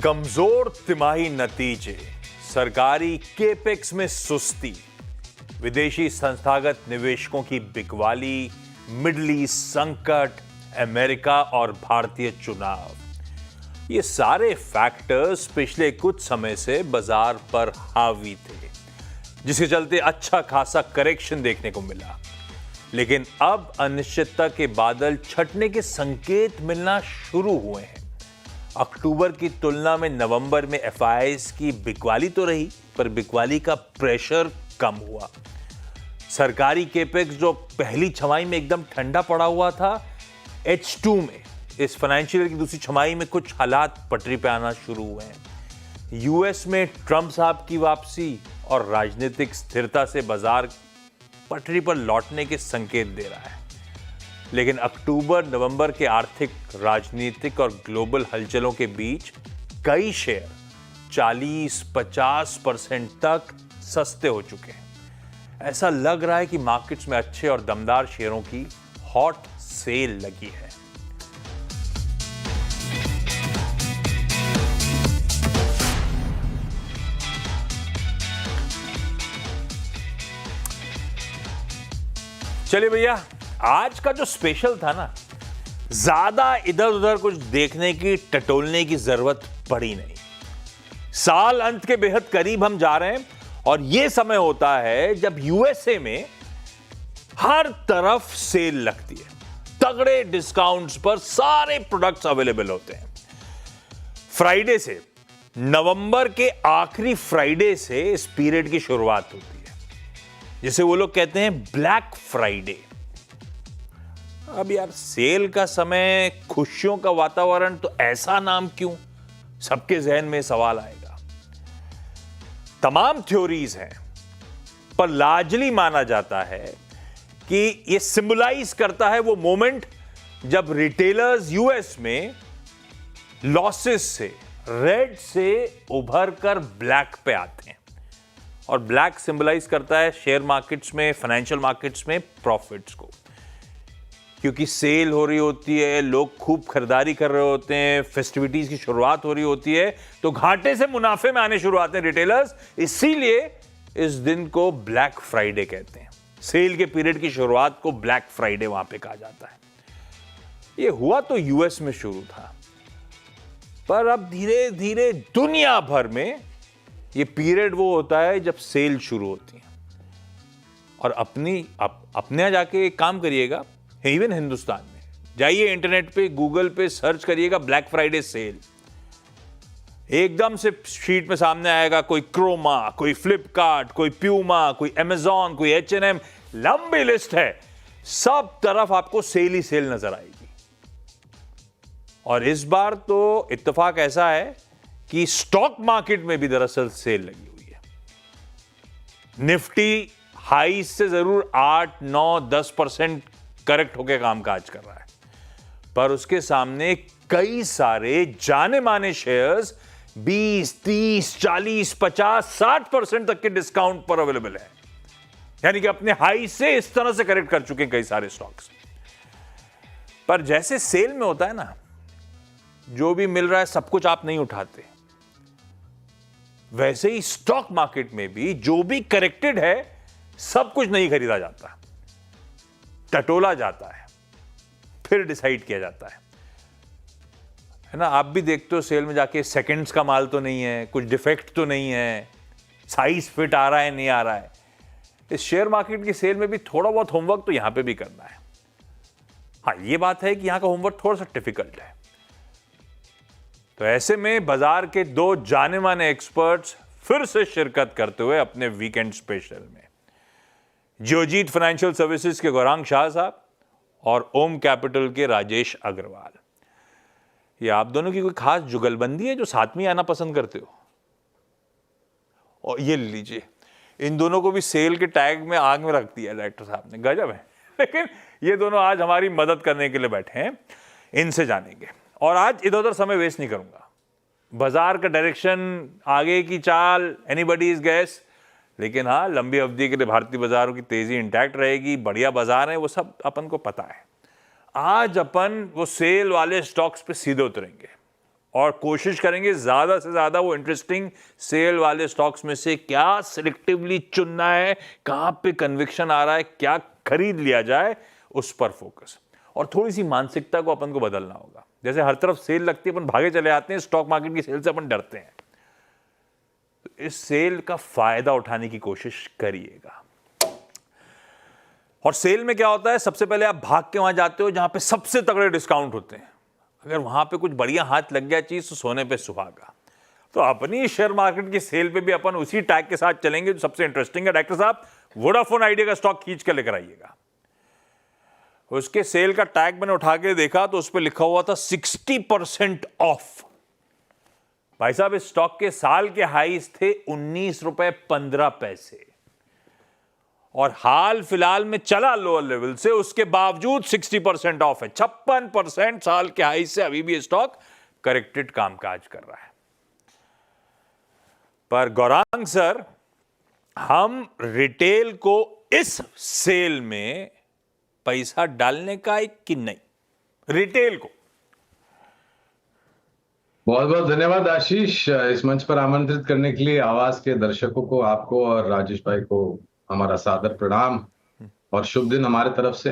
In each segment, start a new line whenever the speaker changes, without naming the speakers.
कमजोर तिमाही नतीजे, सरकारी केपेक्स में सुस्ती, विदेशी संस्थागत निवेशकों की बिकवाली, मिडल ईस्ट संकट, अमेरिका और भारतीय चुनाव, ये सारे फैक्टर्स पिछले कुछ समय से बाजार पर हावी थे, जिसके चलते अच्छा खासा करेक्शन देखने को मिला। लेकिन अब अनिश्चितता के बादल छटने के संकेत मिलना शुरू हुए हैं। अक्टूबर की तुलना में नवंबर में एफआईआईज की बिकवाली तो रही, पर बिकवाली का प्रेशर कम हुआ। सरकारी केपेक्स जो पहली छमाही में एकदम ठंडा पड़ा हुआ था, H2 में इस फाइनेंशियल ईयर की दूसरी छमाही में कुछ हालात पटरी पे आना शुरू हुए हैं। यूएस में ट्रंप साहब की वापसी और राजनीतिक स्थिरता से बाजार पटरी पर लौटने के संकेत दे रहा है। लेकिन अक्टूबर नवंबर के आर्थिक, राजनीतिक और ग्लोबल हलचलों के बीच कई शेयर 40-50% तक सस्ते हो चुके हैं। ऐसा लग रहा है कि मार्केट्स में अच्छे और दमदार शेयरों की हॉट सेल लगी है। चलिए भैया, आज का जो स्पेशल था ना, ज्यादा इधर उधर कुछ देखने की, टटोलने की जरूरत पड़ी नहीं। साल अंत के बेहद करीब हम जा रहे हैं और यह समय होता है जब यूएसए में हर तरफ सेल लगती है। तगड़े डिस्काउंट्स पर सारे प्रोडक्ट्स अवेलेबल होते हैं। फ्राइडे से, नवंबर के आखिरी फ्राइडे से इस पीरियड की शुरुआत होती है, जिसे वो लोग कहते हैं ब्लैक फ्राइडे। अब यार, सेल का समय, खुशियों का वातावरण, तो ऐसा नाम क्यों? सबके जहन में सवाल आएगा। तमाम थ्योरीज हैं, पर लार्जली माना जाता है कि यह सिंबलाइज करता है वो मोमेंट जब रिटेलर्स यूएस में लॉसेस से, रेड से उभर कर ब्लैक पे आते हैं। और ब्लैक सिंबलाइज करता है शेयर मार्केट्स में, फाइनेंशियल मार्केट्स में प्रॉफिट्स को, क्योंकि सेल हो रही होती है, लोग खूब खरीदारी कर रहे होते हैं, फेस्टिविटीज की शुरुआत हो रही होती है, तो घाटे से मुनाफे में आने शुरू आते हैं रिटेलर्स। इसीलिए इस दिन को ब्लैक फ्राइडे कहते हैं। सेल के पीरियड की शुरुआत को ब्लैक फ्राइडे वहां पे कहा जाता है। यह हुआ तो यूएस में शुरू था, पर अब धीरे धीरे दुनिया भर में यह पीरियड वो होता है जब सेल शुरू होती है। और अपने यहां जाके काम करिएगा, इवन हिंदुस्तान में जाइए, इंटरनेट पे, गूगल पे सर्च करिएगा ब्लैक फ्राइडे सेल, एकदम से शीट में सामने आएगा कोई क्रोमा, कोई फ्लिपकार्ट, कोई प्यूमा, कोई अमेजॉन, कोई H&M, लंबी लिस्ट है। सब तरफ आपको सेल ही सेल नजर आएगी। और इस बार तो इत्तेफाक ऐसा है कि स्टॉक मार्केट में भी दरअसल सेल लगी हुई है। निफ्टी हाई से जरूर 8, 9, 10% करेक्ट होकर कामकाज कर रहा है, पर उसके सामने कई सारे जाने माने शेयर्स 20, 30, 40, 50, 60% तक के डिस्काउंट पर अवेलेबल है। यानी कि अपने हाई से इस तरह से करेक्ट कर चुके हैं कई सारे स्टॉक्स। पर जैसे सेल में होता है ना, जो भी मिल रहा है सब कुछ आप नहीं उठाते, वैसे ही स्टॉक मार्केट में भी जो भी करेक्टेड है सब कुछ नहीं खरीदा जाता, टटोला जाता है, फिर डिसाइड किया जाता है ना। आप भी देखते हो सेल में जाके, सेकंड्स का माल तो नहीं है, कुछ डिफेक्ट तो नहीं है, साइज फिट आ रहा है, नहीं आ रहा है। इस शेयर मार्केट की सेल में भी थोड़ा बहुत होमवर्क तो यहां पे भी करना है। हाँ, ये बात है कि यहां का होमवर्क थोड़ा सा डिफिकल्ट है। तो ऐसे में बाजार के दो जाने माने एक्सपर्ट्स फिर से शिरकत करते हुए अपने वीकेंड स्पेशल में, जियोजीत फाइनेंशियल सर्विसेज के गौरांग शाह साहब और ओम कैपिटल के राजेश अग्रवाल। ये आप दोनों की कोई खास जुगलबंदी है जो साथ में आना पसंद करते हो? और ये लीजिए, इन दोनों को भी सेल के टैग में आग में रख दिया डायरेक्टर साहब ने, गजब है। लेकिन ये दोनों आज हमारी मदद करने के लिए बैठे हैं, इनसे जानेंगे। और आज इधर उधर समय वेस्ट नहीं करूंगा। बाजार का डायरेक्शन, आगे की चाल, एनीबॉडीज गेस, लेकिन हाँ, लंबी अवधि के लिए भारतीय बाजारों की तेजी इंटैक्ट रहेगी, बढ़िया बाजार है, वो सब अपन को पता है। आज अपन वो सेल वाले स्टॉक्स पे सीधे उतरेंगे और कोशिश करेंगे ज़्यादा से ज़्यादा वो इंटरेस्टिंग सेल वाले स्टॉक्स में से क्या सिलेक्टिवली चुनना है, कहाँ पे कन्विक्शन आ रहा है, क्या खरीद लिया जाए, उस पर फोकस। और थोड़ी सी मानसिकता को अपन को बदलना होगा। जैसे हर तरफ सेल लगती है, अपन भागे चले आते हैं, स्टॉक मार्केट की सेल से अपन डरते हैं। तो इस सेल का फायदा उठाने की कोशिश करिएगा। और सेल में क्या होता है, सबसे पहले आप भाग के वहां जाते हो जहां पे सबसे तगड़े डिस्काउंट होते हैं। अगर वहां पे कुछ बढ़िया हाथ लग गया चीज तो सोने पे सुहागा। तो अपनी शेयर मार्केट की सेल पे भी अपन उसी टैग के साथ चलेंगे जो सबसे इंटरेस्टिंग है। डॉक्टर साहब, वोडाफोन आइडिया का स्टॉक खींच कर लेकर आइएगा। उसके सेल का टैग मैंने उठा के देखा तो उस पर लिखा हुआ था 60% ऑफ। भाई साहब, इस स्टॉक के साल के हाईज थे 19 रुपए 15 पैसे और हाल फिलहाल में चला लोअर लेवल से, उसके बावजूद 60% ऑफ है। 56% साल के हाई से अभी भी स्टॉक करेक्टेड कामकाज कर रहा है। पर गौरांग सर, हम रिटेल को इस सेल में पैसा डालने का है कि नहीं? रिटेल को
बहुत बहुत धन्यवाद आशीष, इस मंच पर आमंत्रित करने के लिए। आवाज के दर्शकों को, आपको और राजेश भाई को हमारा सादर प्रणाम और शुभ दिन हमारे तरफ से।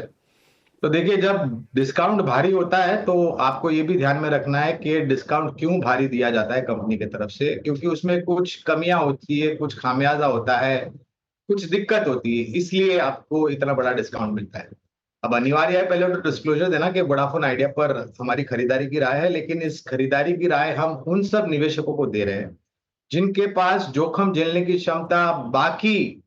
तो देखिए, जब डिस्काउंट भारी होता है तो आपको ये भी ध्यान में रखना है कि डिस्काउंट क्यों भारी दिया जाता है कंपनी की तरफ से, क्योंकि उसमें कुछ कमियां होती है, कुछ खामियाजा होता है, कुछ दिक्कत होती है, इसलिए आपको इतना बड़ा डिस्काउंट मिलता है। अब अनिवार्य है पहले तो डिस्क्लोजर देना कि वोडाफोन आइडिया पर हमारी खरीदारी की राय है, लेकिन इस खरीदारी की राय हम उन सब निवेशकों को दे रहे हैं जिनके पास जोखिम झेलने की क्षमता बाकी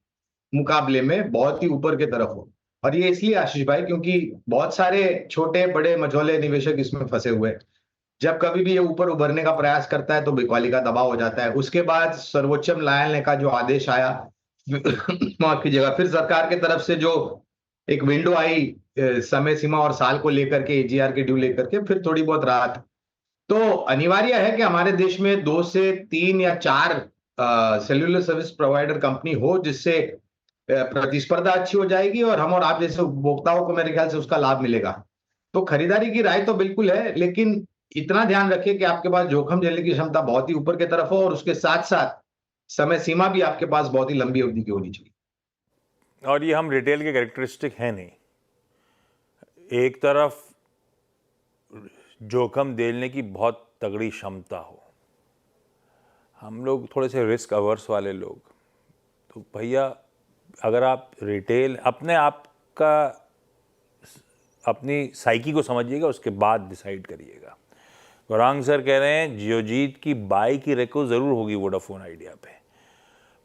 मुकाबले में बहुत ही ऊपर की तरफ हो। और ये इसलिए आशीष भाई, क्योंकि बहुत सारे छोटे बड़े मझोले निवेशक इसमें फंसे हुए हैं। जब कभी भी ये ऊपर उभरने का प्रयास करता है तो बिकवाली का दबाव हो जाता है। उसके बाद सर्वोच्च न्यायालय का जो आदेश आया माफ कीजिएगा, फिर सरकार की तरफ से जो एक विंडो आई समय सीमा और साल को लेकर के, एजीआर के ड्यू लेकर के, फिर थोड़ी बहुत राहत। तो अनिवार्य है कि हमारे देश में 2 से 3 या 4 सेल्यूलर सर्विस प्रोवाइडर कंपनी हो, जिससे प्रतिस्पर्धा अच्छी हो जाएगी और हम और आप जैसे उपभोक्ताओं को मेरे ख्याल से उसका लाभ मिलेगा। तो खरीदारी की राय तो बिल्कुल है, लेकिन इतना ध्यान रखिए कि आपके पास जोखिम झेलने की क्षमता बहुत ही ऊपर की तरफ हो और उसके साथ साथ समय सीमा भी आपके पास बहुत ही लंबी अवधि की होनी चाहिए।
और ये हम रिटेल के कैरेक्टरिस्टिक है नहीं। एक तरफ जोखिम झेलने की बहुत तगड़ी क्षमता हो, हम लोग थोड़े से रिस्क अवर्स वाले लोग, तो भैया अगर आप रिटेल अपने आप का अपनी साइकी को समझिएगा, उसके बाद डिसाइड करिएगा। गौरांग सर कह रहे हैं जियोजीत की बाई की रेको ज़रूर होगी वोडाफोन आइडिया पे,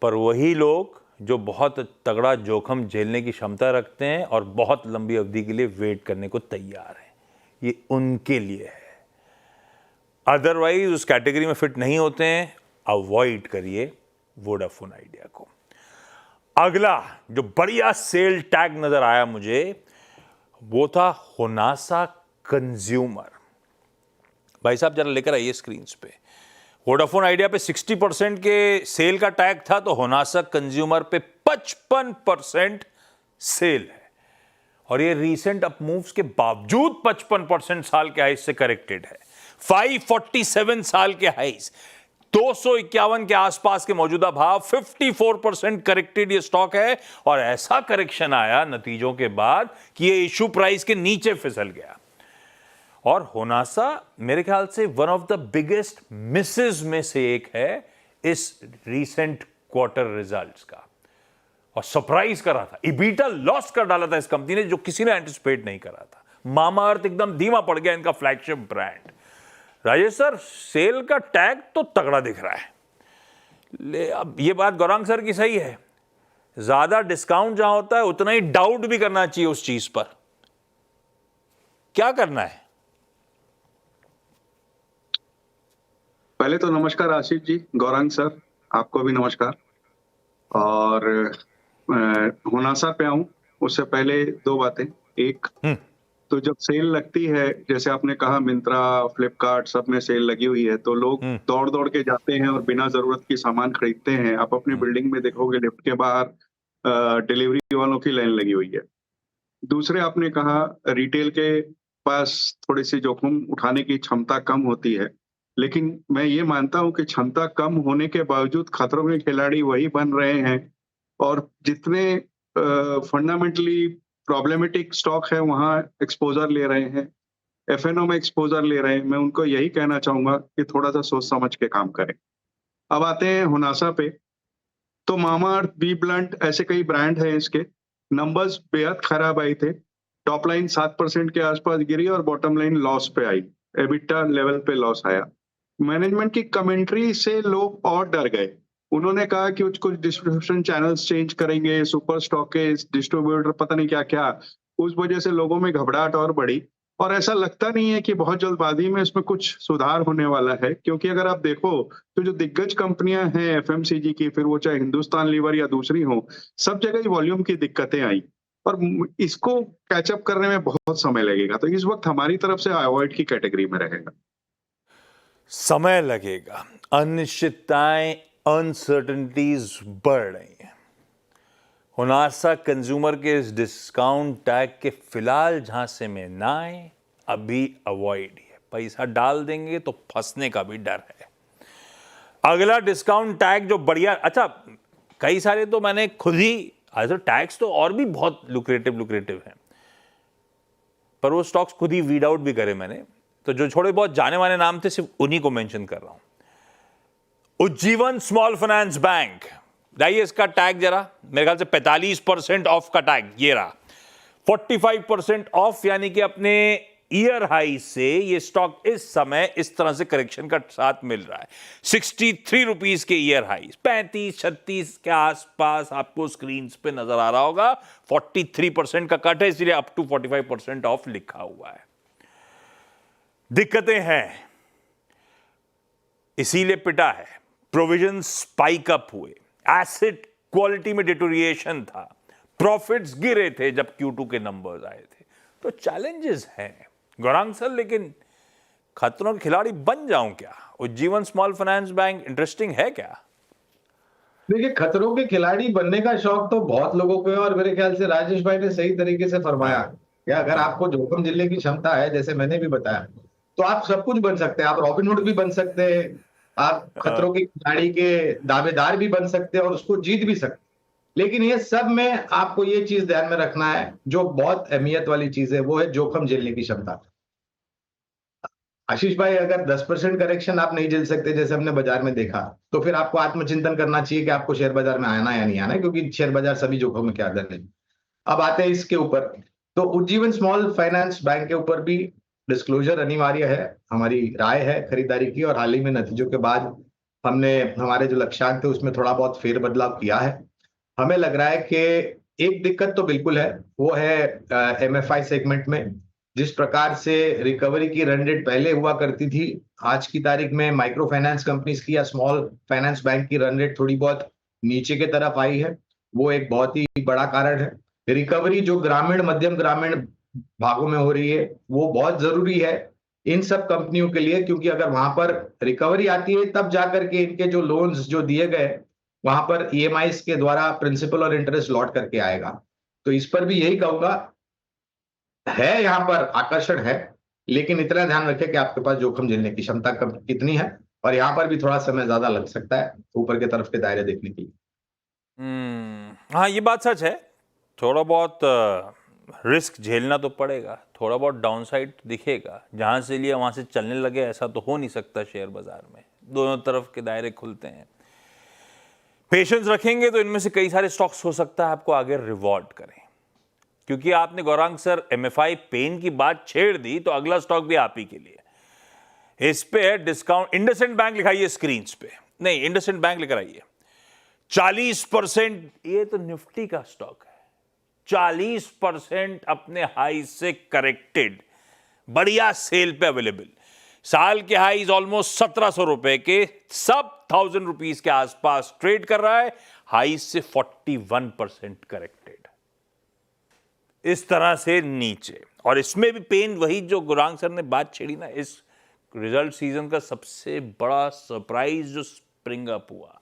पर वही लोग जो बहुत तगड़ा जोखिम झेलने की क्षमता रखते हैं और बहुत लंबी अवधि के लिए वेट करने को तैयार हैं, ये उनके लिए है। अदरवाइज उस कैटेगरी में फिट नहीं होते हैं, अवॉइड करिए वोडाफोन आइडिया को। अगला जो बढ़िया सेल टैग नजर आया मुझे, वो था होनासा कंज्यूमर। भाई साहब जरा लेकर आइए स्क्रीन पे। वोडाफोन आइडिया पे 60% के सेल का टैग था, तो होनासा कंज्यूमर पे 55% सेल है। और ये रीसेंट अप मूव्स के बावजूद 55% साल के हाइज से करेक्टेड है। 547 साल के हाइज, 251 के आसपास के मौजूदा भाव, 54% करेक्टेड ये स्टॉक है। और ऐसा करेक्शन आया नतीजों के बाद कि ये इशू प्राइस के नीचे फिसल गया। और होनासा मेरे ख्याल से one of the biggest Mrs में से एक है इस रीसेंट क्वार्टर रिजल्ट्स का, और सरप्राइज कर रहा था। इबीटा लॉस कर डाला था इस कंपनी ने, जो किसी ने एंटिसिपेट नहीं करा था। मामाअर्थ एकदम धीमा पड़ गया, इनका flagship brand. Rajesh sir, sale का टैग तो तगड़ा दिख रहा है, अब ये बात गौरांग सर की सही है, ज्यादा डिस्काउंट जहां होता है उतना ही डाउट भी करना चाहिए उस चीज पर। क्या करना है?
पहले तो नमस्कार आशीष जी, गौरांग सर आपको भी नमस्कार। और होनासा पे आऊं उससे पहले 2 बातें। एक तो जब सेल लगती है, जैसे आपने कहा मिंत्रा, फ्लिपकार्ट सब में सेल लगी हुई है, तो लोग दौड़ दौड़ के जाते हैं और बिना जरूरत की सामान खरीदते हैं। आप अपनी बिल्डिंग में देखोगे लिफ्ट के बाहर डिलीवरी वालों की लाइन लगी हुई है। दूसरे आपने कहा रिटेल के पास थोड़ी सी जोखिम उठाने की क्षमता कम होती है, लेकिन मैं ये मानता हूं कि क्षमता कम होने के बावजूद खतरों के खिलाड़ी वही बन रहे हैं, और जितने फंडामेंटली प्रॉब्लमेटिक स्टॉक है वहां एक्सपोजर ले रहे हैं, एफएनओ में एक्सपोजर ले रहे हैं। मैं उनको यही कहना चाहूंगा कि थोड़ा सा सोच समझ के काम करें। अब आते हैं हुनासा पे। तो मामाअर्थ, बी ब्लंट, ऐसे कई ब्रांड हैं इसके। नंबर्स बेहद खराब आए थे। टॉप लाइन 7% के आसपास गिरी और बॉटम लाइन लॉस पे आई, एबिटा लेवल पे लॉस आया। मैनेजमेंट की कमेंट्री से लोग और डर गए। उन्होंने कहा कि कुछ डिस्ट्रीब्यूशन चैनल्स चेंज करेंगे, सुपर स्टॉकिस्ट, डिस्ट्रीब्यूटर, पता नहीं क्या क्या। उस वजह से लोगों में घबराहट और बढ़ी, और ऐसा लगता नहीं है कि बहुत जल्दबाजी में इसमें कुछ सुधार होने वाला है, क्योंकि अगर आप देखो तो जो दिग्गज कंपनियां हैं एफएमसीजी की, फिर वो चाहे हिंदुस्तान लीवर या दूसरी हो, सब जगह ही वॉल्यूम की दिक्कतें आई, और इसको कैचअप करने में बहुत समय लगेगा। तो इस वक्त हमारी तरफ से अवॉइड की कैटेगरी में रहेगा।
समय लगेगा, अनिश्चितताएं, अनसर्टेनिटीज बढ़ रही हैं। हुनासा कंज्यूमर के इस डिस्काउंट टैग के फिलहाल झांसे में ना आए, अभी अवॉइड है। पैसा डाल देंगे तो फंसने का भी डर है। अगला डिस्काउंट टैग जो बढ़िया, अच्छा कई सारे तो मैंने खुद ही, तो टैग्स तो और भी बहुत लुक्रेटिव हैं, पर वो स्टॉक्स खुद ही वीड आउट भी करे मैंने। तो जो थोड़े बहुत जाने माने नाम थे, सिर्फ उन्हीं को मेंशन कर रहा हूं। उज्जीवन स्मॉल फाइनेंस बैंक, लाइए इसका टैग जरा, मेरे ख्याल से 45% ऑफ का टैग ये रहा। 45% ऑफ, यानी कि अपने ईयर हाई से ये स्टॉक इस समय इस तरह से करेक्शन का साथ मिल रहा है। 63 रुपीज के ईयर हाई, 35-36 के आसपास आपको स्क्रीन पे नजर आ रहा होगा। 43% का कट है, इसलिए अप टू 45% ऑफ लिखा हुआ है। दिक्कतें हैं, इसीलिए पिटा है। प्रोविजन स्पाइक अप हुए, एसेट क्वालिटी में डिटोरिएशन था, प्रॉफिट्स गिरे थे जब Q2 के नंबर्स आए थे। तो चैलेंजेस हैं गौरांग सर, लेकिन खतरों के खिलाड़ी बन जाऊं क्या? Ujjivan small finance bank interesting है क्या?
देखिए, खतरों के खिलाड़ी बनने का शौक तो बहुत लोगों को है, और मेरे ख्याल से राजेश भाई ने सही तरीके से फरमाया कि अगर आपको जोखिम झेलने की क्षमता है, जैसे मैंने भी बताया, तो आप सब कुछ बन सकते हैं। आप रॉबिनहुड भी बन सकते हैं, आप खतरों के खिलाड़ी के दावेदार भी बन सकते हैं और उसको जीत भी सकते हैं। लेकिन ये सब में आपको ये चीज ध्यान में रखना है, जो बहुत अहमियत वाली चीज है, वो है जोखिम झेलने की क्षमता। आशीष भाई, अगर 10% करेक्शन आप नहीं झेल सकते, जैसे हमने बाजार में देखा, तो फिर आपको आत्मचिंतन करना चाहिए कि आपको शेयर बाजार में आना या नहीं आना है, क्योंकि शेयर बाजार सभी जोखिम के आदर है। अब आते हैं इसके ऊपर, तो उज्जीवन स्मॉल फाइनेंस बैंक के ऊपर भी डिस्क्लोजर अनिवार्य है, हमारी राय है खरीदारी की, और हाल ही में नतीजों के बाद हमने हमारे जो लक्ष्यांक थे उसमें थोड़ा बहुत फेर बदलाव किया है। हमें लग रहा है कि एक दिक्कत तो बिल्कुल है, वो है एमएफआई सेगमेंट में जिस प्रकार से रिकवरी की रन रेट पहले हुआ करती थी, आज की तारीख में माइक्रो फाइनेंस कंपनीज की या स्मॉल फाइनेंस बैंक की रन रेट थोड़ी बहुत नीचे की तरफ आई है। वो एक बहुत ही बड़ा कारण है। रिकवरी जो ग्रामीण, मध्यम ग्रामीण भागों में हो रही है, वो बहुत जरूरी है इन सब कंपनियों के लिए, क्योंकि अगर वहां पर रिकवरी आती है तब जाकर के इनके जो लोन्स जो दिए गए वहां पर ईएमआईस के द्वारा प्रिंसिपल और इंटरेस्ट लौट करके आएगा। तो इस पर भी यही कहूंगा, है यहाँ पर आकर्षण है, लेकिन इतना ध्यान रखें कि आपके पास जोखिम झेलने की क्षमता कितनी है, और यहाँ पर भी थोड़ा समय ज्यादा लग सकता है ऊपर की तरफ के दायरे देखने के लिए।
हाँ, ये बात सच है। थोड़ा बहुत रिस्क झेलना तो पड़ेगा, थोड़ा बहुत डाउनसाइड दिखेगा। जहां से लिया वहां से चलने लगे, ऐसा तो हो नहीं सकता। शेयर बाजार में दोनों तरफ के दायरे खुलते हैं। पेशेंस रखेंगे तो इनमें से कई सारे स्टॉक्स हो सकता है आपको आगे रिवॉर्ड करें। क्योंकि आपने गौरांग सर एमएफआई पेन की बात छेड़ दी, तो अगला स्टॉक भी आप ही के लिए। इस पे डिस्काउंट, इंडसइंड बैंक लिखाइए स्क्रीन पे, नहीं इंडसइंड बैंक लेकर आइए। 40%, ये तो निफ्टी का स्टॉक है। 40% अपने हाई से करेक्टेड, बढ़िया सेल पे अवेलेबल। साल के हाईज ऑलमोस्ट 1700 रुपए के, सब 1000 रुपीज के आसपास ट्रेड कर रहा है। हाई से 41% करेक्टेड, इस तरह से नीचे। और इसमें भी पेन वही जो गुरांग सर ने बात छेड़ी ना, इस रिजल्ट सीजन का सबसे बड़ा सरप्राइज जो स्प्रिंग अप हुआ,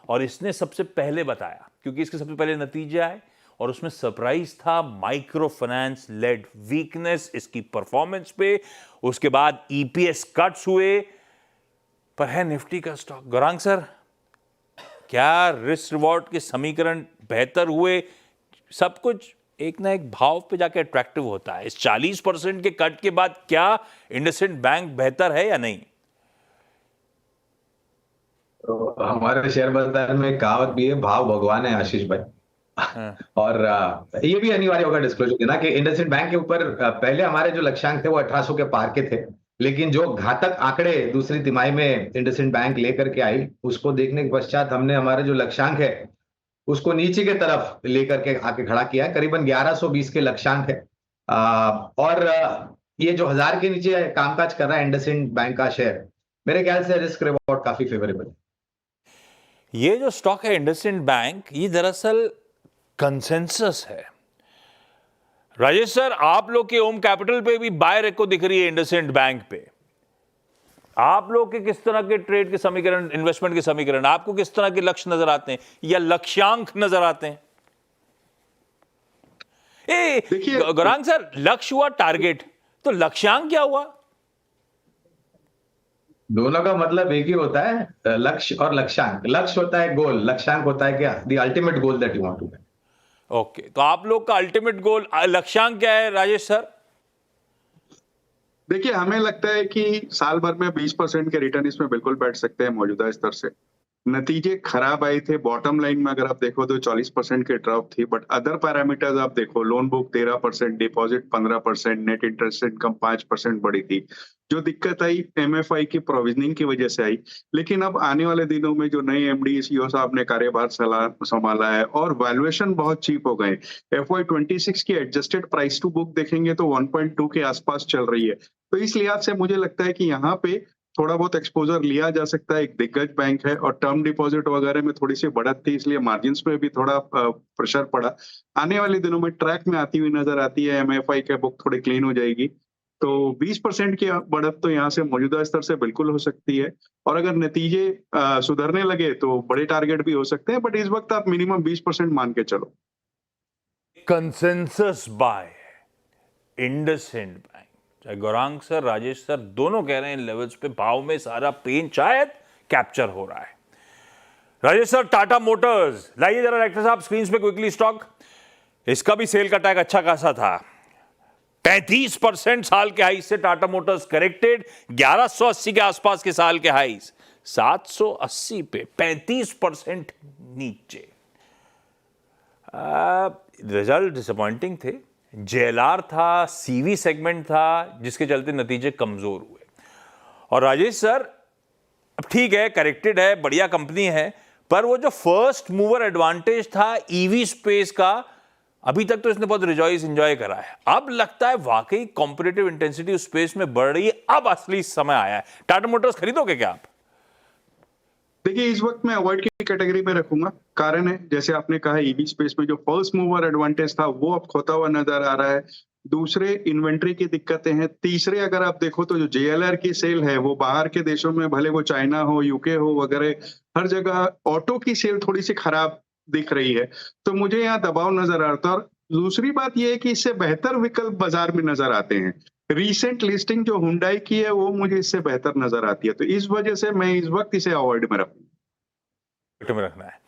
और इसने सबसे पहले बताया क्योंकि इसके सबसे पहले नतीजे आए, और उसमें सरप्राइज था माइक्रो फाइनेंस लेड वीकनेस इसकी परफॉर्मेंस पे। उसके बाद ईपीएस कट्स हुए, पर है निफ्टी का स्टॉक। गौरांग सर, क्या रिस्क रिवॉर्ड के समीकरण बेहतर हुए? सब कुछ एक ना एक भाव पे जाके अट्रैक्टिव होता है। इस 40% के कट के बाद क्या इंडसइंड बैंक बेहतर है या नहीं?
तो हमारे शेयर बाजार में एक कहावत भी है, भाव भगवान है आशीष भाई। और ये भी अनिवार्य होगा डिस्क्लोजर देना कि इंडसइंड बैंक के ऊपर पहले हमारे जो लक्ष्यांक थे वो 1800 के पार के थे, लेकिन जो घातक आंकड़े दूसरी तिमाही में इंडसइंड बैंक लेकर के आई, उसको देखने के पश्चात हमने हमारे जो लक्ष्यांक है उसको नीचे के तरफ लेकर के आके खड़ा किया है। करीबन 1120 के लक्ष्यांक है। और ये जो 1000 के नीचे कामकाज कर रहा है इंडसइंड बैंक का शेयर, मेरे ख्याल से रिस्क रिवॉर्ड काफी फेवरेबल है।
ये जो स्टॉक है इंडसइंड बैंक, ये दरअसल कंसेंसस है। राजेश सर, आप लोग के ओम कैपिटल पे भी बाय रेको दिख रही है इंडसइंड बैंक पे। आप लोग के किस तरह के ट्रेड के समीकरण, इन्वेस्टमेंट के समीकरण, आपको किस तरह के लक्ष्य नजर आते हैं या लक्ष्यांक नजर आते हैं?
देखिए
गौरांग सर, लक्ष्य हुआ टारगेट, तो लक्ष्यांक क्या हुआ?
दोनों का मतलब एक ही होता है, लक्ष्य और लक्ष्यांक। लक्ष्य होता है गोल, लक्ष्यांक होता है क्या, the ultimate goal that you want to.
Okay, तो आप लोग का अल्टीमेट गोल, लक्ष्यांक क्या है राजेश सर?
देखिए, हमें लगता है कि साल भर में 20% के रिटर्न इसमें बिल्कुल बैठ सकते हैं मौजूदा स्तर से। नतीजे खराब आए थे, बॉटम लाइन में अगर आप देखो तो 40% की ड्रॉप थी, बट अदर पैरामीटर्स आप देखो, loan book 13%, deposit 15%, net interest income 5% बढ़ी थी। जो दिक्कत आई एमएफआई की प्रोविजनिंग की वजह से आई, लेकिन अब आने वाले दिनों में जो नए एमडी सीईओ साहब ने कार्यभार संभाला है और वैल्यूएशन बहुत चीप हो गए। FY 26 की एडजस्टेड प्राइस टू बुक देखेंगे तो 1.2 के आसपास चल रही है। तो इस लिहाज से मुझे लगता है कि यहाँ पे थोड़ा बहुत एक्सपोजर लिया जा सकता है। एक दिग्गज बैंक है और टर्म डिपॉजिट वगैरह में थोड़ी सी बढ़त थी, इसलिए मार्जिन्स में भी थोड़ा प्रेशर पड़ा। आने वाले दिनों में ट्रैक में आती हुई नजर आती है, एमएफआई का बुक थोड़ी क्लीन हो जाएगी, तो 20% की बढ़त तो यहाँ से मौजूदा स्तर से बिल्कुल हो सकती है। और अगर नतीजे सुधरने लगे तो बड़े टारगेट भी हो सकते हैं, बट इस वक्त आप मिनिमम 20% मान के चलो।
कंसेंसस बाय इंडसइंड बैंक, चाहे गौरांग सर, राजेश सर दोनों कह रहे हैं इन लेवल्स पे भाव में सारा पेन शायद कैप्चर हो रहा है। राजेश सर, टाटा मोटर्स लाइए जरा डायरेक्टर साहब स्क्रीन पे क्विकली स्टॉक। इसका भी सेल का टैग अच्छा खासा था, 35% साल के हाई से टाटा मोटर्स करेक्टेड, 1180 के आसपास के साल के हाईज, 780 पे 35% नीचे। रिजल्ट डिसअपॉइंटिंग थे। जेएलआर था, सीवी सेगमेंट था, जिसके चलते नतीजे कमजोर हुए। और राजेश सर, अब ठीक है, करेक्टेड है, बढ़िया कंपनी है, पर वो जो फर्स्ट मूवर एडवांटेज था ईवी स्पेस का, अभी तक तो इसने बहुत रिजॉइस एंजॉय करा है। अब लगता है वाकई कॉम्पिटिटिव इंटेंसिटी उस स्पेस में बढ़ रही है, अब असली समय आया है। टाटा मोटर्स खरीदोगे क्या आप?
देखिए, इस वक्त मैं अवॉइड की कैटेगरी में रखूंगा। कारण है, जैसे आपने कहा, ईवी स्पेस में जो फर्स्ट मूवर एडवांटेज था वो अब खोता हुआ नजर आ रहा है। दूसरे, इन्वेंट्री की दिक्कतें हैं। तीसरे, अगर आप देखो तो जो जेएलआर की सेल है वो बाहर के देशों में, भले वो चाइना हो, यूके हो वगैरह, हर जगह ऑटो की सेल थोड़ी सी खराब दिख रही है, तो मुझे यहाँ दबाव नजर आ रहा था। और दूसरी बात यह है कि इससे बेहतर विकल्प बाजार में नजर आते हैं। रीसेंट लिस्टिंग जो हुंडई की है वो मुझे इससे बेहतर नजर आती है, तो इस वजह से मैं इस वक्त इसे अवॉइड में रखूंगा।
में रखना है,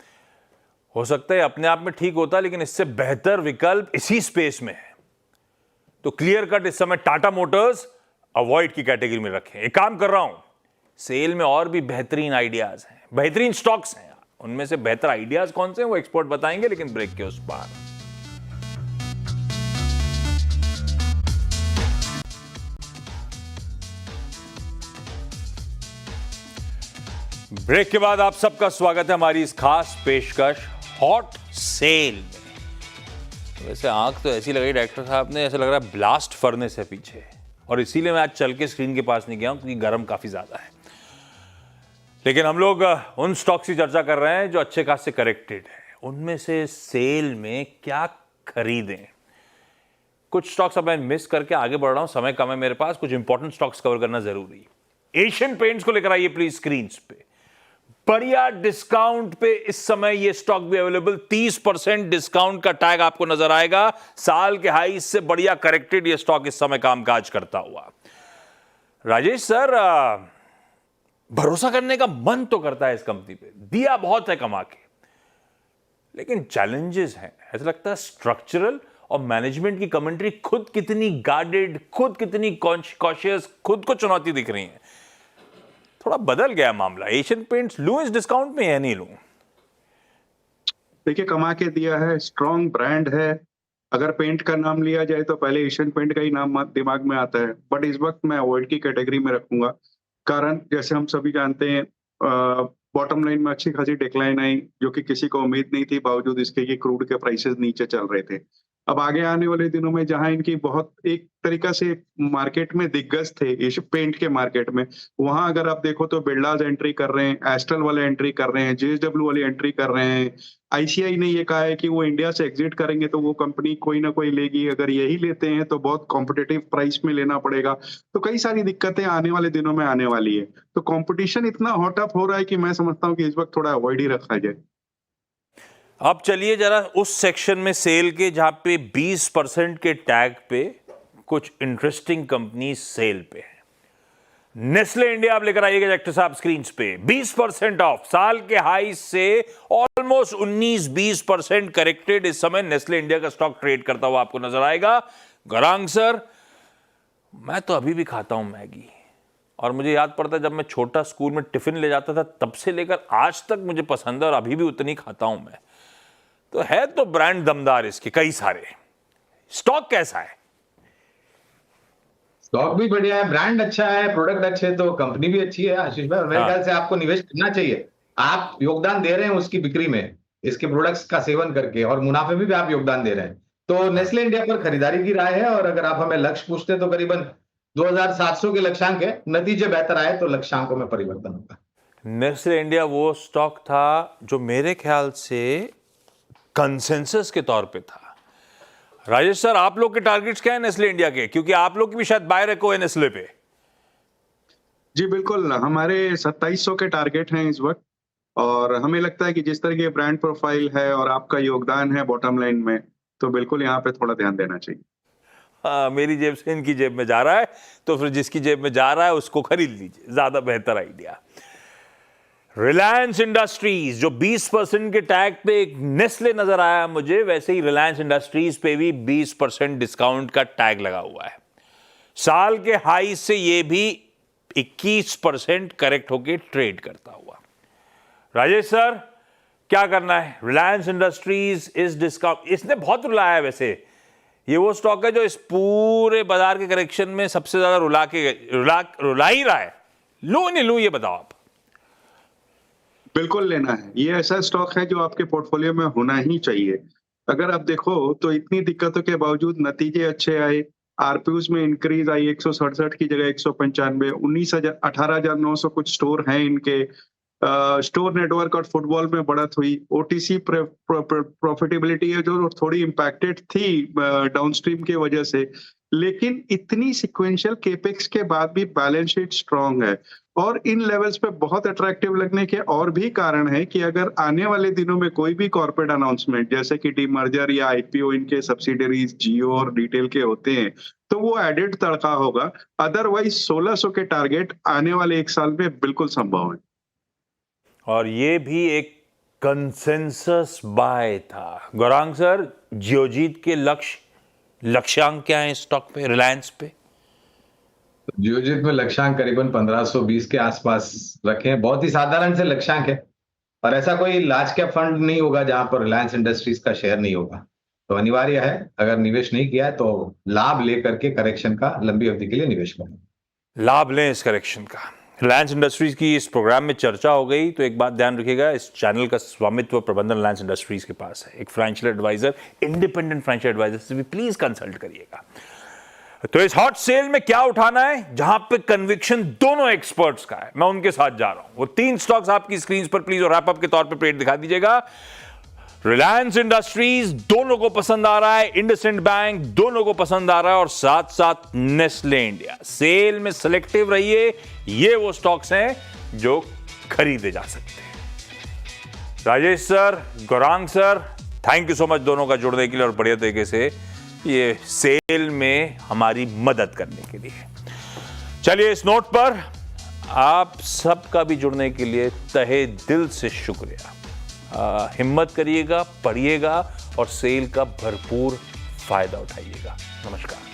हो सकता है अपने आप में ठीक होता, लेकिन इससे बेहतर विकल्प इसी स्पेस में है, तो क्लियर कट इस समय टाटा मोटर्स अवॉइड की कैटेगरी में रखें। एक काम कर रहा हूं, सेल में और भी बेहतरीन आइडियाज हैं, बेहतरीन स्टॉक्स हैं, उनमें से बेहतर आइडियाज कौन से हैं वो एक्सपर्ट बताएंगे, लेकिन ब्रेक के उस पार। ब्रेक के बाद आप सबका स्वागत है हमारी इस खास पेशकश हॉट सेल में। वैसे आंख तो ऐसी लग रही डायरेक्टर साहब ने, ऐसा लग रहा है ब्लास्ट फर्नेस है पीछे, और इसीलिए मैं आज चल के स्क्रीन के पास नहीं गया हूं क्योंकि गर्म काफी ज्यादा है। लेकिन हम लोग उन स्टॉक्स की चर्चा कर रहे हैं जो अच्छे खासे करेक्टेड है, उनमें से सेल में क्या खरीदें। कुछ स्टॉक्स अब मैं मिस करके आगे बढ़ रहा हूं, समय कम है मेरे पास, कुछ इंपॉर्टेंट स्टॉक्स कवर करना जरूरी। एशियन पेंट्स को लेकर आइए प्लीज स्क्रीन पे, बढ़िया डिस्काउंट पे इस समय ये स्टॉक भी अवेलेबल, 30% डिस्काउंट का टैग आपको नजर आएगा। साल के हाई से बढ़िया करेक्टेड ये स्टॉक इस समय कामकाज करता हुआ। राजेश सर, भरोसा करने का मन तो करता है इस कंपनी पे, दिया बहुत है कमा के, लेकिन चैलेंजेस हैं। ऐसा लगता है स्ट्रक्चरल और मैनेजमेंट की कमेंट्री खुद कितनी गार्डेड, खुद कितनी कॉशियस, खुद को चुनौती दिख रही है। थोड़ा बदल गया मामला। एशियन पेंट्स लूं इस डिस्काउंट में या नहीं लूं?
देखिए, कमा के दिया है, स्ट्रॉन्ग ब्रांड है। अगर पेंट का नाम लिया जाए तो पहले एशियन पेंट का ही नाम दिमाग में आता है, बट इस वक्त मैं अवॉइड की कैटेगरी में रखूंगा। कारण जैसे हम सभी जानते हैं, बॉटम लाइन में अच्छी खासी डिक्लाइन आई, जो कि किसी को उम्मीद नहीं थी, बावजूद इसके कि क्रूड के प्राइसेस नीचे चल रहे थे। अब आगे आने वाले दिनों में जहां इनकी बहुत एक तरीका से मार्केट में दिग्गज थे एशियन पेंट के मार्केट में, वहां अगर आप देखो तो बिरलाज एंट्री कर रहे हैं, एस्ट्रल वाले एंट्री कर रहे हैं, जेएसडब्ल्यू वाले एंट्री कर रहे हैं। आईसीआई ने ये कहा है कि वो इंडिया से एग्जिट करेंगे तो वो कंपनी कोई ना कोई लेगी। अगर यही लेते हैं तो बहुत कॉम्पिटिटिव प्राइस में लेना पड़ेगा। तो कई सारी दिक्कतें आने वाले दिनों में आने वाली है। तो कंपटीशन इतना हॉट अप हो रहा है कि मैं समझता हूँ कि इस वक्त थोड़ा अवॉइड ही रखा जाए।
अब चलिए जरा उस सेक्शन में सेल के जहां पे 20% के टैग पे कुछ इंटरेस्टिंग कंपनी सेल पे है। नेस्ले इंडिया आप लेकर आइएगा डायरेक्टर साहब स्क्रीन पे। 20% ऑफ, साल के हाई से ऑलमोस्ट 19-20% करेक्टेड इस समय नेस्ले इंडिया का स्टॉक ट्रेड करता हुआ आपको नजर आएगा। गौरांग सर, मैं तो अभी भी खाता हूं मैगी, और मुझे याद पड़ता है जब मैं छोटा स्कूल में टिफिन ले जाता था तब से लेकर आज तक मुझे पसंद है और अभी भी उतनी खाता हूं मैं। तो है तो ब्रांड दमदार इसके कई सारे। स्टॉक कैसा है?
स्टॉक भी बढ़िया है, ब्रांड अच्छा है, प्रोडक्ट अच्छे हैं, तो कंपनी भी अच्छी है आशीष भाई। मेरे ख्याल से आपको निवेश करना चाहिए। आप योगदान दे रहे हैं उसकी बिक्री में, इसके प्रोडक्ट्स का सेवन करके, और मुनाफे में भी आप योगदान दे रहे हैं। तो नेस्ले इंडिया पर खरीदारी की राय है। और अगर आप हमें लक्ष्य पूछते तो करीबन 2700 के लक्ष्यांक है। नतीजे बेहतर आए तो लक्ष्यांकों में परिवर्तन होगा।
नेस्ले इंडिया वो स्टॉक था जो मेरे ख्याल से कंसेंसस के तौर पे था। राजेश सर, आप लोग के टारगेट्स क्या है नेस्ले इंडिया के? क्योंकि आप लोग की भी शायद बाय रखो है नेस्ले पे।
जी बिल्कुल, हमारे 2700 के टारगेट हैं इस वक्त। और हमें लगता है कि जिस तरह की ब्रांड प्रोफाइल है और आपका योगदान है बॉटम लाइन में, तो बिल्कुल यहाँ पे थोड़ा ध्यान देना चाहिए।
हाँ, मेरी जेब से इनकी जेब में जा रहा है, तो फिर जिसकी जेब में जा रहा है उसको खरीद लीजिए, ज्यादा बेहतर आइडिया। रिलायंस इंडस्ट्रीज जो 20% के टैग पे एक नेस्ले नजर आया मुझे, वैसे ही रिलायंस इंडस्ट्रीज पे भी 20% डिस्काउंट का टैग लगा हुआ है। साल के हाई से ये भी 21% करेक्ट होके ट्रेड करता हुआ। राजेश सर, क्या करना है? रिलायंस इंडस्ट्रीज इस डिस्काउंट, इसने बहुत रुलाया है। वैसे ये वो स्टॉक है जो इस पूरे बाजार के करेक्शन में सबसे ज्यादा रुला ही रहा है। लूं नहीं लूं, ये बताओ आप।
बिल्कुल लेना है। ये ऐसा स्टॉक है जो आपके पोर्टफोलियो में होना ही चाहिए। अगर आप देखो तो इतनी दिक्कतों के बावजूद नतीजे अच्छे आए। आरपीयूज में इंक्रीज आई, 167 की जगह 195, 18,900 कुछ स्टोर हैं इनके। स्टोर नेटवर्क और फुटबॉल में बढ़त हुई। ओटीसी प्रॉफिटेबिलिटी है जो थोड़ी इम्पैक्टेड थी डाउनस्ट्रीम की वजह से, लेकिन इतनी सिक्वेंशियल केपेक्स के बाद भी बैलेंस शीट स्ट्रांग है। और इन लेवल्स पे बहुत अट्रैक्टिव लगने के और भी कारण है कि अगर आने वाले दिनों में कोई भी कॉर्पोरेट अनाउंसमेंट जैसे कि डीमर्जर या आईपीओ इनके सब्सिडरीज जियो और रिटेल के होते हैं, तो वो एडेड तड़का होगा। अदरवाइज 1600 के टारगेट आने वाले एक साल में बिल्कुल संभव है।
और ये भी एक कंसेंसस बाय था। गौरांग सर, जियोजीत के लक्ष्यांक क्या है स्टॉक पे, रिलायंस पे?
जियोजीत में लक्ष्यांक करीबन 1520 के आसपास रखे हैं। बहुत ही साधारण से लक्ष्यांक है, और ऐसा कोई लार्ज कैप फंड नहीं होगा जहां पर रिलायंस इंडस्ट्रीज का शेयर नहीं होगा। तो अनिवार्य है, अगर निवेश नहीं किया है तो लाभ लेकर के करेक्शन का लंबी अवधि के लिए निवेश करें।
लाभ लें इस करेक्शन का। रिलायंस इंडस्ट्रीज की इस प्रोग्राम में चर्चा हो गई, तो एक बात ध्यान रखिएगा, इस चैनल का स्वामित्व प्रबंधन रिलायंस इंडस्ट्रीज के पास है। एक financial advisor, independent financial advisor से भी प्लीज कंसल्ट करिएगा। तो इस हॉट सेल में क्या उठाना है, जहां पे कन्विक्शन दोनों एक्सपर्ट्स का है, मैं उनके साथ जा रहा हूं। वो 3 स्टॉक्स आपकी स्क्रीन पर प्लीज और रैप अप के तौर पे रेट दिखा दीजिएगा। रिलायंस इंडस्ट्रीज दोनों को पसंद आ रहा है, इंडसइंड बैंक दोनों को पसंद आ रहा है, और साथ साथ नेस्ले इंडिया। सेल में सिलेक्टिव रहिए, ये वो स्टॉक्स हैं जो खरीदे जा सकते हैं। Rajesh sir, Gaurang sir, thank you so much दोनों का जुड़ने के लिए और बढ़िया तरीके से ये सेल में हमारी मदद करने के लिए। चलिए इस नोट पर आप सबका भी जुड़ने के लिए तहे दिल से शुक्रिया। हिम्मत करिएगा, पढ़िएगा और सेल का भरपूर फायदा उठाइएगा। नमस्कार।